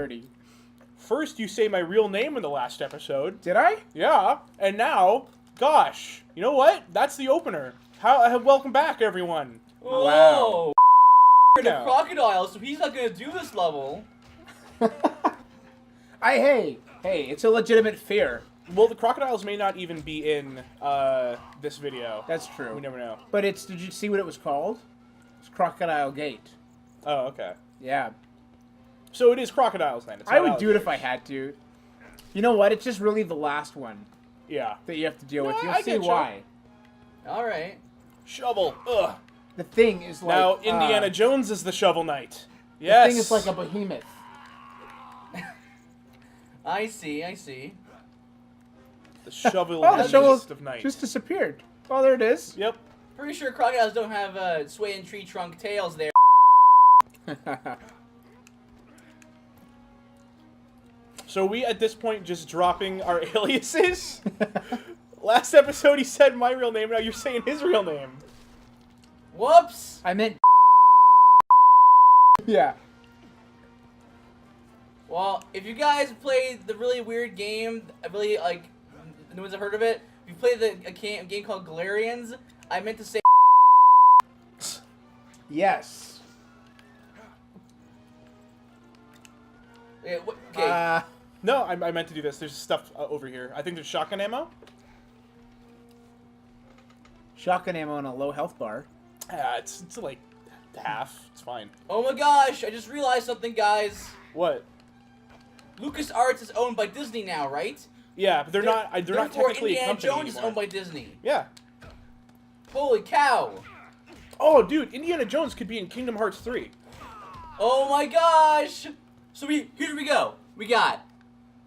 30. First, you say my real name in the last episode. Did I? Yeah, and now, gosh, you know what? That's the opener. Welcome back, everyone. Whoa! Wow. The crocodile, so he's not gonna do this level. Hey, it's a legitimate fear. Well, the crocodiles may not even be in this video. That's true. We never know. But did you see what it was called? It's Crocodile Gate. Oh, okay. Yeah. So it is crocodiles then. It's I not would do it if I alligators. had to. You know what? It's just really the last one Yeah. that you have to deal No, with. You'll I see get you. why. All right. Shovel. Ugh. The thing is like... Now, Indiana Jones is the Shovel Knight. The Yes. thing is like a behemoth. I see. The shovel Oh, the shovel of night. just disappeared. Oh, there it is. Yep. Pretty sure crocodiles don't have swaying tree trunk tails there. So we, at this point, just dropping our aliases? Last episode he said my real name, now you're saying his real name. Whoops! I meant... Yeah. Well, if you guys played the really weird game, I really like. No one's heard of it. If you played a game called Galarians, I meant to say. Yes. Okay. Okay. No, I meant to do this. There's stuff over here. I think there's shotgun ammo. Shotgun ammo and a low health bar. It's like half. It's fine. Oh my gosh! I just realized something, guys. What? LucasArts is owned by Disney now, right? Yeah, but they're not technically Indiana a company Jones is anymore. owned by Disney. Yeah. Holy cow! Oh, dude, Indiana Jones could be in Kingdom Hearts 3. Oh my gosh! So here we go. We got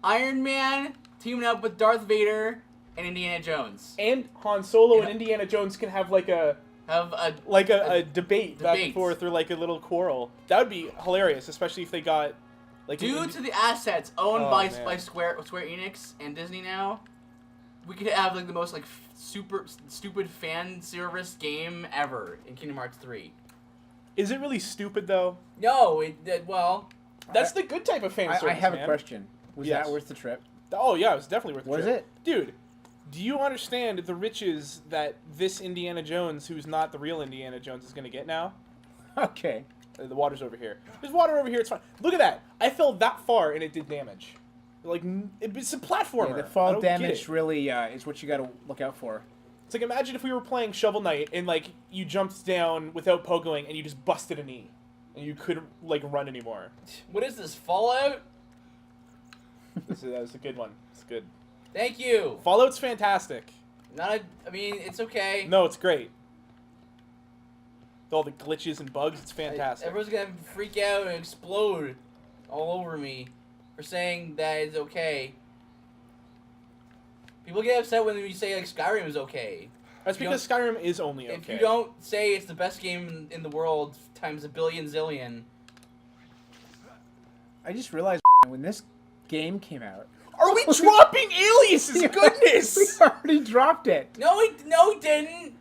Iron Man teaming up with Darth Vader and Indiana Jones. And Han Solo and Indiana Jones can have like a debate back and forth or like a little quarrel. That would be hilarious, especially if they got like due to the assets owned by man. Square Enix and Disney now, we could have like the most like super stupid fan service game ever in Kingdom Hearts 3. Is it really stupid though? No, well. That's the good type of fan service. I have man. a question. Was Yes. that worth the trip? Oh yeah, it was definitely worth the Was trip. it? Dude, do you understand the riches that this Indiana Jones, who's not the real Indiana Jones, is going to get now? Okay. The water's over here. There's water over here, it's fine. Look at that. I fell that far and it did damage. Like, it's a platformer. Yeah, the I fall don't get damage it. really is what you got to look out for. It's like, imagine if we were playing Shovel Knight and, like, you jumped down without pogoing and you just busted a knee. And you couldn't, like, run anymore. What is this, Fallout? That was a good one. It's good. Thank you. Fallout's fantastic. I mean, it's okay. No, it's great. With all the glitches and bugs, it's fantastic. Everyone's gonna freak out and explode all over me for saying that it's okay. People get upset when you say like Skyrim is okay. That's because Skyrim is only okay. If you don't say it's the best game in the world times a billion zillion. I just realized when this game came out. Are we dropping aliases? Goodness! We already dropped it. No, he didn't.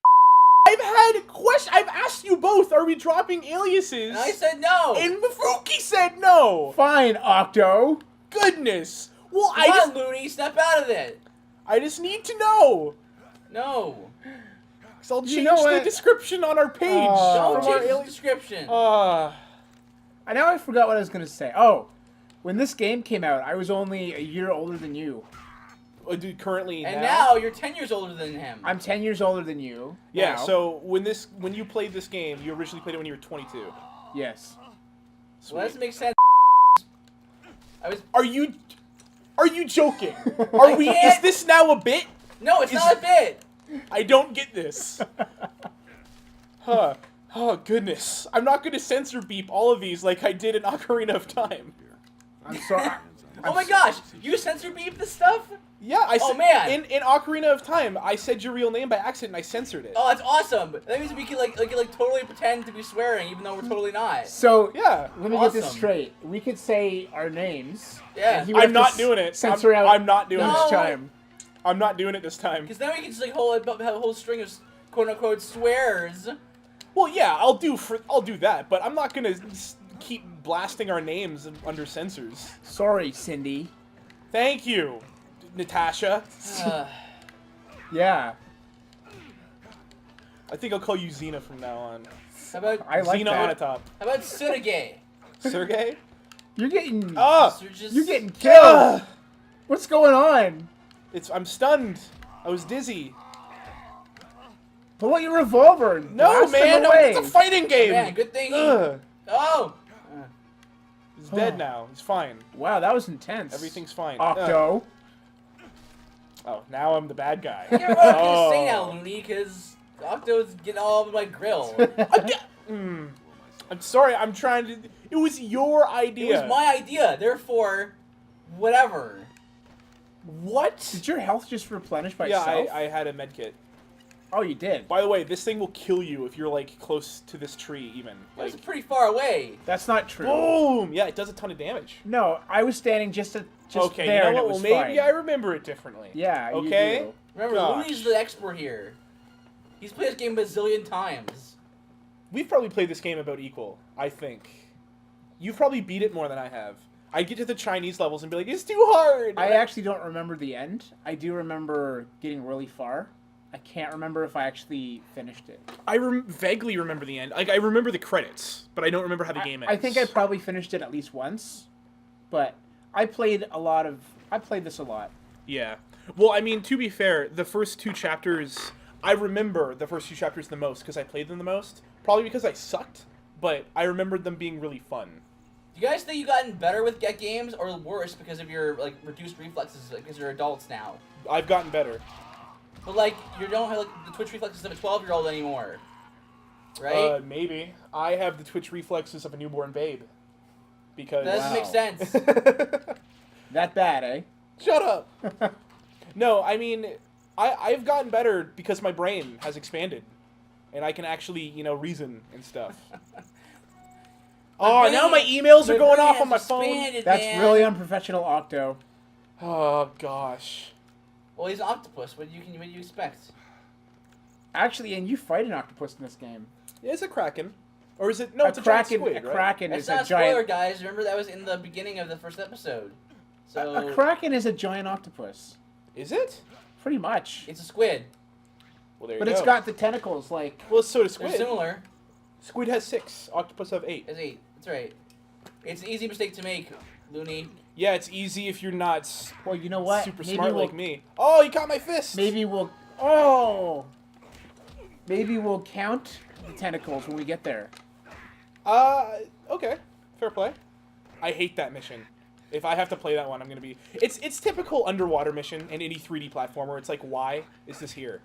I've asked you both, are we dropping aliases? And I said no. And Mafuki said no! Fine, Octo. Goodness! Well, Come on, Looney, step out of it. I just need to know! No. Because I'll change You know the what? description on our page. Don't from our change the alias. description. I now I forgot what I was going to say. Oh, when this game came out, I was only a year older than you. Dude, currently And now you're 10 years older than him. I'm 10 years older than you. Yeah, now. so when you played this game, you originally played it when you were 22. Yes. Well, that doesn't make sense. Are you joking? Are we? Is this now a bit? No, it's not a bit. I don't get this. Huh. Oh, goodness. I'm not going to censor beep all of these like I did in Ocarina of Time. I'm sorry. Oh my gosh, you censor beep this stuff? Yeah, I said. Oh, man. In Ocarina of Time, I said your real name by accident and I censored it. Oh, that's awesome. That means we can like totally pretend to be swearing even though we're totally not. So, Yeah. let me get this Awesome. straight. We could say our names. Yeah. and he would I'm have to not doing it. Censor out I'm not doing each it. time. I'm not doing it this time. Because then we can just like have a whole string of quote unquote swears. Well, yeah, I'll do that, but I'm not gonna keep blasting our names under censors. Sorry, Cindy. Thank you, Natasha. Yeah. I think I'll call you Xena from now on. How about I like Xena on a that. top. how about Sergey? Sergey? You're getting Ah! you're getting killed. Ah! What's going on? I'm stunned. I was dizzy. Pull out your revolver. And No, blast man, them no, away. it's a fighting game. Man, good thing he... Ugh. Oh! He's dead now. He's fine. Wow, that was intense. Everything's fine. Octo. Oh, now I'm the bad guy. You're what I'm gonna say now, Looney, because Octo's getting all over my grill. I'm sorry. I'm trying to. It was your idea. It was my idea, therefore, whatever. What? Did your health just replenish by Yeah, itself? I had a med kit. Oh, you did. By the way, this thing will kill you if you're like close to this tree, even. That was Like, pretty far away. That's not true. boom! Yeah, it does a ton of damage. No, I was standing just Okay, there. you And know it what? was Well, maybe fine. I remember it differently. Yeah. Okay. You do. Remember, Gosh. Looney's the expert here. He's played this game a bazillion times. We've probably played this game about equal, I think. You've probably beat it more than I have. I'd get to the Chinese levels and be like, it's too hard! I actually don't remember the end. I do remember getting really far. I can't remember if I actually finished it. I vaguely remember the end. Like, I remember the credits, but I don't remember how the game ends. I think I probably finished it at least once, but I played this a lot. Yeah. Well, I mean, to be fair, the first two chapters... I remember the first two chapters the most because I played them the most. Probably because I sucked, but I remembered them being really fun. Do you guys think you've gotten better with Get Games, or worse because of your like reduced reflexes because you're adults now? I've gotten better. But like, you don't have like the twitch reflexes of a 12-year-old anymore, right? Maybe. I have the twitch reflexes of a newborn babe. Because... That doesn't make sense. That bad, eh? Shut up! No, I mean, I've gotten better because my brain has expanded. And I can actually, you know, reason and stuff. Oh, now my emails are going off on my phone. That's really unprofessional, Octo. Oh, gosh. Well, he's an octopus. What do you expect? Actually, and you fight an octopus in this game. It's a kraken. Or is it... No, it's a giant squid, a right? kraken That's is not a a spoiler, giant... guys. Remember, that was in the beginning of the first episode. So A kraken is a giant octopus. Is it? Pretty much. it's a squid. Well, there you But go. it's got the tentacles, like... Well, so does They're squid. similar. Squid has 6. Octopus have 8. It's 8. That's right. It's an easy mistake to make, Looney. Yeah, it's easy if you're not Well, you know what? super Maybe smart we'll, like me. Oh, you caught my fist! Maybe we'll... Oh! Maybe we'll count the tentacles when we get there. Okay. Fair play. I hate that mission. If I have to play that one, I'm gonna be... It's typical underwater mission in any 3D platformer. It's like, why is this here?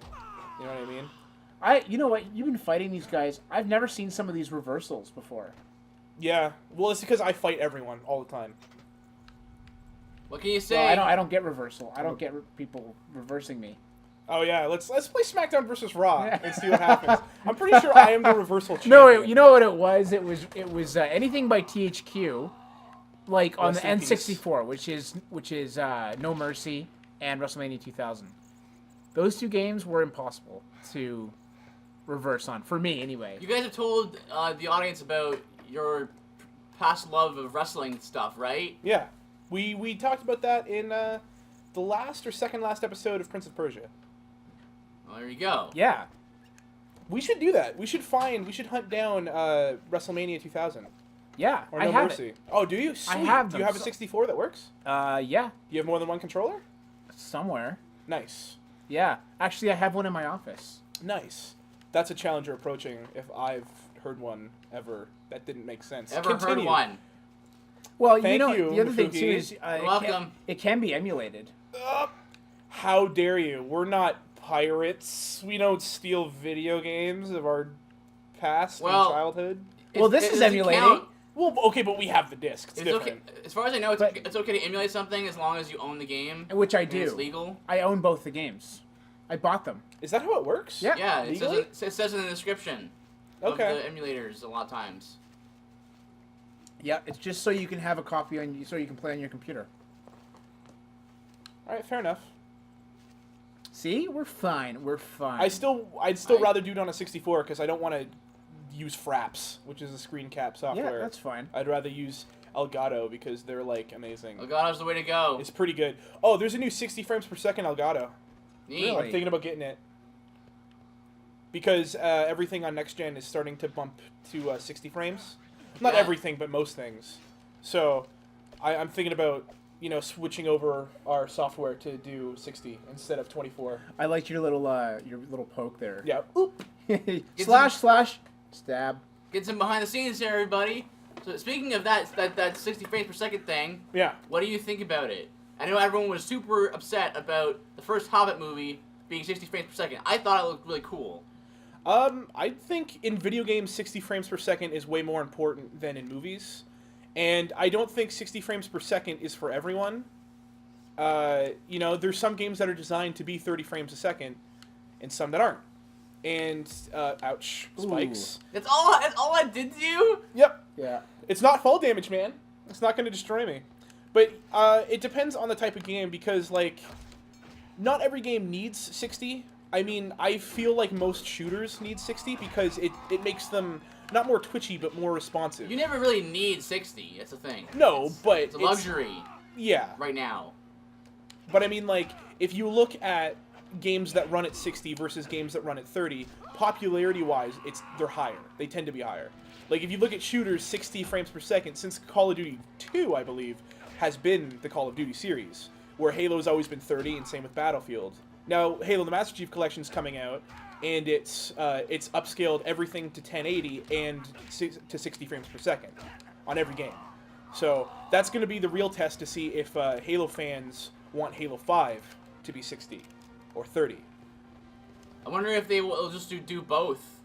You know what I mean? You know what? You've been fighting these guys. I've never seen some of these reversals before. Yeah. Well, it's because I fight everyone all the time. What can you say? Well, I don't get reversal. I don't get people reversing me. Oh yeah, let's play SmackDown versus Raw and see what happens. I'm pretty sure I am the reversal champion. No, you know what it was? It was anything by THQ, like on the Rest in peace. N64, which is No Mercy and WrestleMania 2000. Those two games were impossible to reverse on for me, anyway. You guys have told the audience about your past love of wrestling stuff, right? Yeah. We talked about that in the last or second last episode of Prince of Persia. Well, there you go. Yeah. We should do that. We should hunt down WrestleMania 2000. Yeah, Or I No have Mercy. it. Oh, do you? Sweet. have Do them, you have a so- 64 that works? Yeah, Do you have more than one controller? somewhere. Nice. Yeah, actually, I have one in my office. Nice. That's a challenger approaching if I've heard one ever. That didn't make sense. Ever Continue. heard one? Well, you Thank know, you, the other thing Mafuki. too is You're welcome. it can be emulated. How dare you? We're not pirates. We don't steal video games of our past Well, and childhood. Well, this It is doesn't emulating. count. Well, okay, but we have the disc. It's It's okay. different. As far as I know, But- it's okay to emulate something as long as you own the game. Which I and It's do. legal. I own both the games. I bought them. Is that how it works? Yeah. Yeah, Legally? it says in the description Okay. of the emulators a lot of times. Yeah, it's just so you can have a copy on so you can play on your computer. All right, fair enough. See, we're fine. We're fine. I'd still rather do it on a 64 because I don't want to use Fraps, which is a screen cap Yeah, software. that's fine. I'd rather use Elgato because they're like amazing. Elgato's the way to go. It's pretty good. Oh, there's a new 60 frames per second Elgato. Neat. Really? I'm thinking about getting it because everything on next gen is starting to bump to 60 frames. Not Yeah. everything, but most things. So I'm thinking about switching over our software to do 60 instead of 24. I liked your little poke there. Yeah. Oop. slash stab. Get some behind the scenes here, everybody. So speaking of that 60 frames per second thing, Yeah. what do you think about it? I know everyone was super upset about the first Hobbit movie being 60 frames per second. I thought it looked really cool. I think in video games 60 frames per second is way more important than in movies. And I don't think 60 frames per second is for everyone. There's some games that are designed to be 30 frames a second, and some that aren't. And ouch, spikes. That's all I did to you. Yep, Yeah. it's not fall damage, man. It's not going to destroy me. But it depends on the type of game because not every game needs 60. I mean, I feel like most shooters need 60 because it makes them not more twitchy but more responsive. You never really need 60. That's the thing. No, but it's a luxury Yeah. right now. But I mean, if you look at games that run at 60 versus games that run at 30, popularity-wise, they're higher. They tend to be higher. Like, if you look at shooters, 60 frames per second, since Call of Duty 2, I believe, has been the Call of Duty series, where Halo's always been 30, and same with Battlefield. Now, Halo the Master Chief Collection's coming out, and it's upscaled everything to 1080 and to 60 frames per second on every game. So that's going to be the real test to see if Halo fans want Halo 5 to be 60 or 30. I wonder if they will just do both.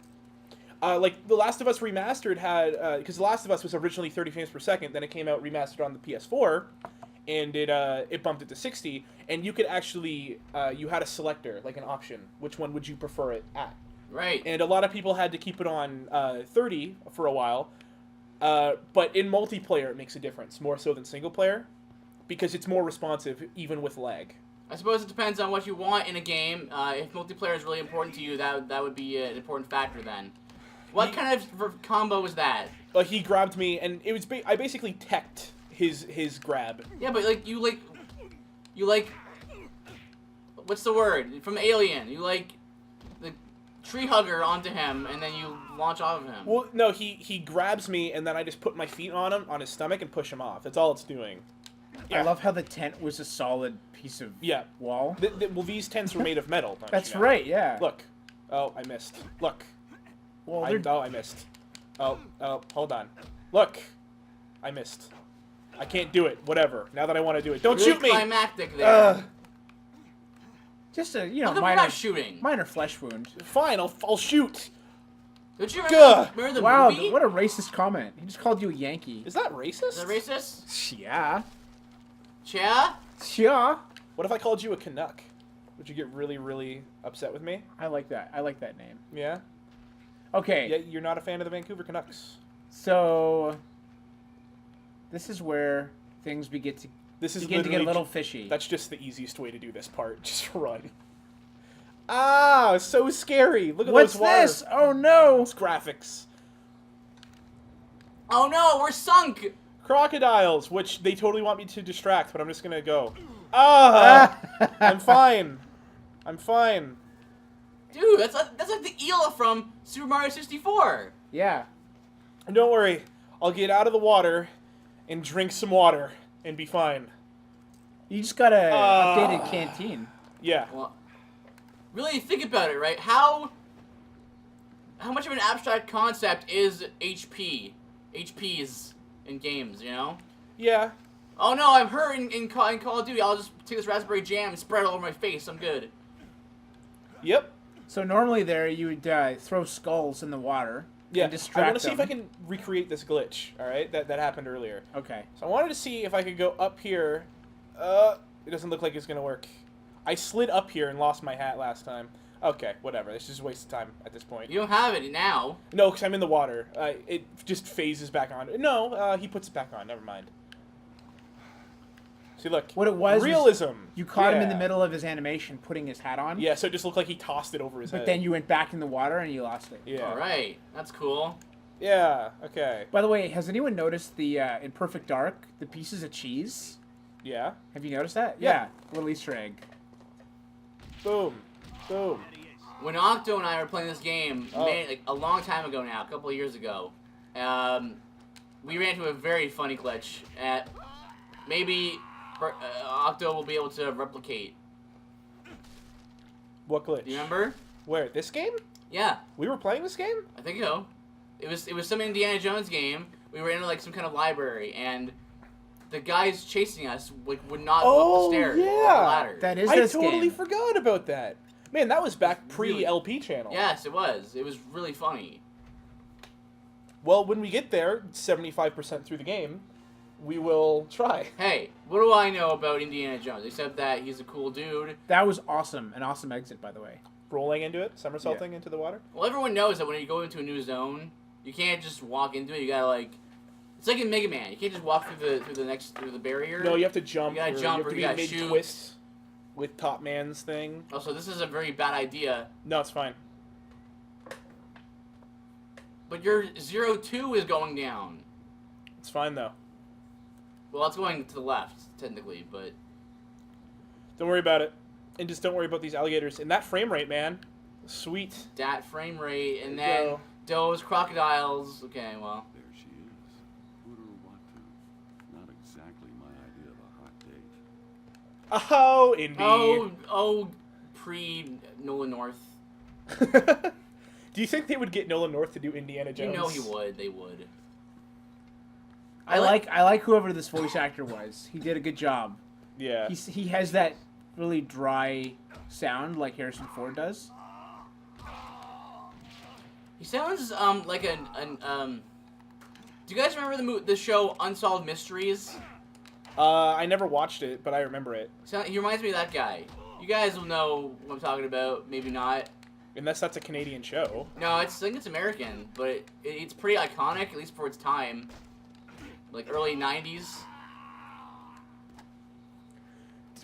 Like The Last of Us Remastered had, because The Last of Us was originally 30 frames per second, then it came out remastered on the PS4, and it bumped it to 60, and you could actually, you had a selector, like an option, which one would you prefer it at? Right. And a lot of people had to keep it on 30 for a while, but in multiplayer it makes a difference, more so than single player, because it's more responsive even with lag. I suppose it depends on what you want in a game. If multiplayer is really important to you, that would be an important factor then. What kind of combo was that? He grabbed me, and it was I basically teched his grab. Yeah, but you what's the word? From Alien. You the tree hugger onto him, and then you launch off of him. Well, no, he grabs me, and then I just put my feet on his stomach, and push him off. That's all it's doing. I love how the tent was a solid piece of wall. Well, these tents were made of metal. That's right, yeah. Look. Oh, I missed. Look. Well, I missed. Oh, hold on. Look. I missed. I can't do it. Whatever. Now that I want to do it. Don't really shoot me! Climactic there. just a, How come you're not shooting? minor flesh wound. Fine, I'll shoot. Don't you Gah. remember the Wow, movie? what a racist comment. He just called you a Yankee. Is that racist? Is that racist? Yeah. Yeah? Yeah. What if I called you a Canuck? Would you get really, really upset with me? I like that. I like that name. Yeah? Okay. Yeah, you're not a fan of the Vancouver Canucks. So this is where things begin to get a little fishy. That's just the easiest way to do this part. Just run. Ah, so scary. Look at What's those water. this? Oh no. It's graphics. Oh no, we're sunk! Crocodiles, which they totally want me to distract, but I'm just gonna go. Ah! I'm fine. I'm fine. Dude, that's like the eel from Super Mario 64. Yeah. Don't worry. I'll get out of the water and drink some water and be fine. You just got a updated canteen. Yeah. Well, really think about it, right? How much of an abstract concept is HP? HPs in games, you know? Yeah. Oh no, I'm hurt in Call of Duty. I'll just take this raspberry jam and spread it all over my face. I'm good. Yep. So normally there you would throw skulls in the water. Yeah. And distract I want to see if I them. can recreate this glitch, alright? That happened earlier. Okay. So I wanted to see if I could go up here. It doesn't look like it's going to work. I slid up here and lost my hat last time. Okay, whatever. It's just a waste of time at this point. You don't have it now. No, because I'm in the water. It just phases back on. No, he puts it back on. Never mind. As See, look. What it was realism. You caught him in the Yeah. middle of his animation, putting his hat on. Yeah, so it just looked like he tossed it over his head. But then you went back in the water and you lost it. Yeah. All right, that's cool. Yeah. Okay. By the way, has anyone noticed the in Perfect Dark the pieces of cheese? Yeah. Have you noticed that? Yeah. Little Easter egg. Boom. Boom. When Octo and I were playing this game, Oh. like a long time ago now, a couple of years ago, we ran into a very funny glitch. Maybe Octo will be able to replicate. What glitch? Do you remember? Where? This game? Yeah, We were playing this game? I think so. It was some Indiana Jones game. We were in like some kind of library, and the guys chasing us would not go up the stairs. yeah. Up the ladder. That is I this totally game. forgot about that. Man, that was back Really- pre-LP channel. Yes, it was. It was really funny. Well, when we get there, 75% through the game, we will try. Hey, what do I know about Indiana Jones except that he's a cool dude? That was awesome. An awesome exit, by the way. Rolling into it, somersaulting into the water. Well, everyone knows that when you go into a new zone, you can't just walk into it. You gotta like, it's like in Mega Man. You can't just walk through the barrier. No, you have to jump. You gotta or jump you have or to you be gotta shoot. mid-twist with Top Man's thing. Also, this is a very bad idea. No, it's fine. But your 0-2 is going down. It's fine, though. Well, it's going to the left technically, but Don't worry about it. And just don't worry about these alligators. And that frame rate, man. Sweet. that frame rate, and There you then those crocodiles. Okay, well, There she is. Who'd want to? Not exactly my idea of a hot date. Oh, indeed. oh, pre Nolan North. Do you think they would get Nolan North to do Indiana Jones? You know he would. They would. I like whoever this voice actor was. He did a good job. Yeah. He has that really dry sound like Harrison Ford does. He sounds like Do you guys remember the show Unsolved Mysteries? I never watched it, but I remember it. He reminds me of that guy. You guys will know what I'm talking about. Maybe not. Unless that's a Canadian show. No, I think it's American, but it's pretty iconic, at least for its time. Like early 90s.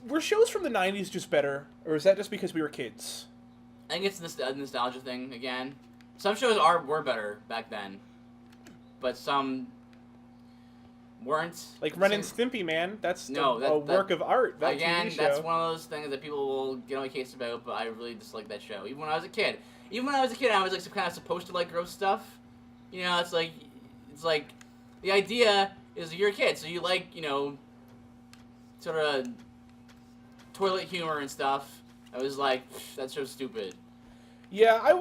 Were shows from the 90s just better? Or is that just because we were kids? I think it's a nostalgia thing again. Some shows were better back then, but some weren't. Like Ren and Stimpy, man. That's No, a work of art. That Again, TV show. that's one of those things that people will get on my case about, but I really dislike that show. Even when I was a kid. I was like kind of supposed to like gross stuff. You know, it's like the idea is you're a kid, so you like, sort of toilet humor and stuff. I was like, that's so stupid. Yeah, I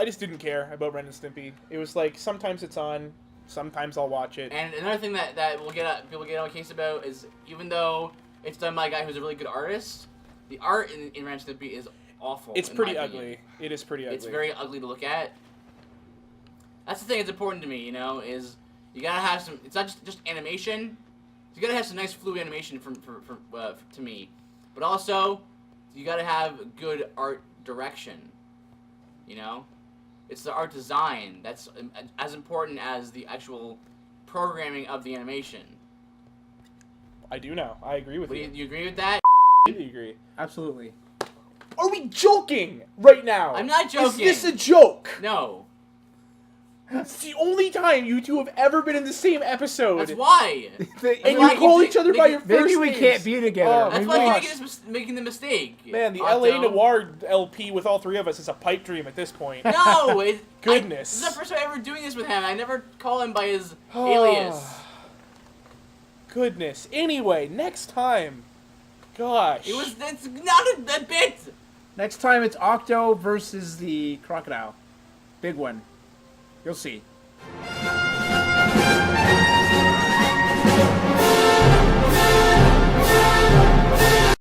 just didn't care about Ren and Stimpy. It was like, sometimes it's on, sometimes I'll watch it. And another thing that people get on my case about is even though it's done by a guy who's a really good artist, the art in Ren and Stimpy is awful. It's in pretty my ugly. opinion. It is pretty ugly. It's very ugly to look at. That's the thing that's important to me, is you gotta have some. It's not just animation. You gotta have some nice fluid animation to me, but also you gotta have good art direction. It's the art design that's as important as the actual programming of the animation. I do now. I agree with you. Do you agree with that? I completely agree. Absolutely. Are we joking right now? I'm not joking. Is this a joke? No. It's the only time you two have ever been in the same episode. That's why. And That's you why call you each other by your Maybe first we names. can't be together. Oh, That's Maybe why we- you're making the mistake. Man, the Otto. LA Noir LP with all three of us is a pipe dream at this point. No, Goodness. This is the first time ever doing this with him. I never call him by his alias. Goodness. Anyway, next time. Gosh. It's not a bit. Next time it's Octo versus the crocodile. Big one. You'll see.